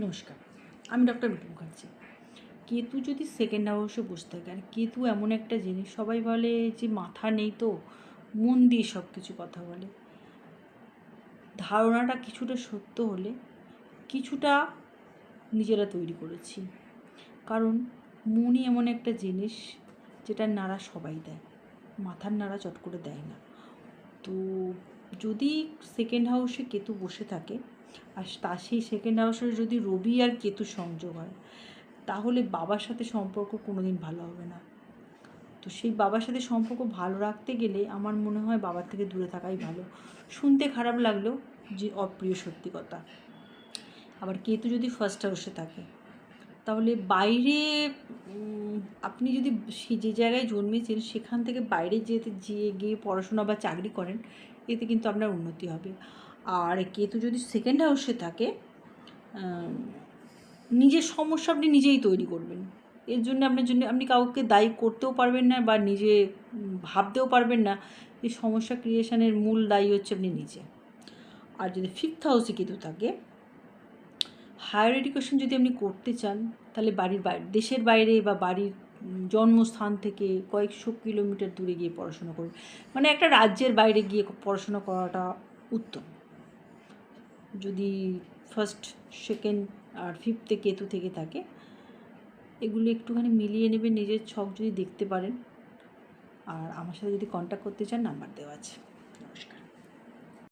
নমস্কার, আমি ডক্টর মিঠু মুখার্জি। কেতু যদি সেকেন্ড হাউসে বসে থাকে, আর কেতু এমন একটা জিনিস, সবাই বলে যে মাথা নেই, তো মন দিয়ে সব কিছু কথা বলে। ধারণাটা কিছুটা সত্য হলে কিছুটা নিজেরা তৈরি করেছি। কারণ মনই এমন একটা জিনিস যেটার নাড়া সবাই দেয়, মাথার নাড়া চট করে দেয় না। তো যদি সেকেন্ড হাউসে কেতু বসে থাকে, আর সেই সেকেন্ড হাউসে যদি রবি আর কেতু সংযোগ হয়, তাহলে বাবার সাথে সম্পর্ক কোনো দিন ভালো হবে না। তো সেই বাবার সাথে সম্পর্ক ভালো রাখতে গেলে আমার মনে হয় বাবার থেকে দূরে থাকাই ভালো। শুনতে খারাপ লাগলেও যে অপ্রিয় সত্যি কথা। আবার কেতু যদি ফার্স্ট হাউসে থাকে, তাহলে বাইরে আপনি যদি যে জায়গায় জন্মেছেন সেখান থেকে বাইরে গিয়ে পড়াশোনা বা চাকরি করেন, এতে কিন্তু আপনার উন্নতি হবে। আর কেতু যদি সেকেন্ড হাউসে থাকে, নিজের সমস্যা আপনি নিজেই তৈরি করবেন। এর জন্য আপনি কাউকে দায়ী করতেও পারবেন না, বা নিজে ভাবতেও পারবেন না। এই সমস্যা ক্রিয়েশনের মূল দায়ী হচ্ছে আপনি নিজে। আর যদি ফিফথ হাউসে কেতু থাকে, হায়ার এডুকেশন যদি আপনি করতে চান, তাহলে বাড়ির বাইরে, দেশের বাইরে বা বাড়ির জন্মস্থান থেকে কয়েকশো কিলোমিটার দূরে গিয়ে পড়াশোনা করুন। মানে একটা রাজ্যের বাইরে গিয়ে পড়াশোনা করাটা উত্তম। যদি ফার্স্ট, সেকেন্ড আর ফিফথে কেতু থেকে থাকে, এগুলো একটুখানি মিলিয়ে নেবেন, নিজের ছক যদি দেখতে পারেন। আর আমার সাথে যদি কন্ট্যাক্ট করতে চান, নাম্বার দেওয়া আছে।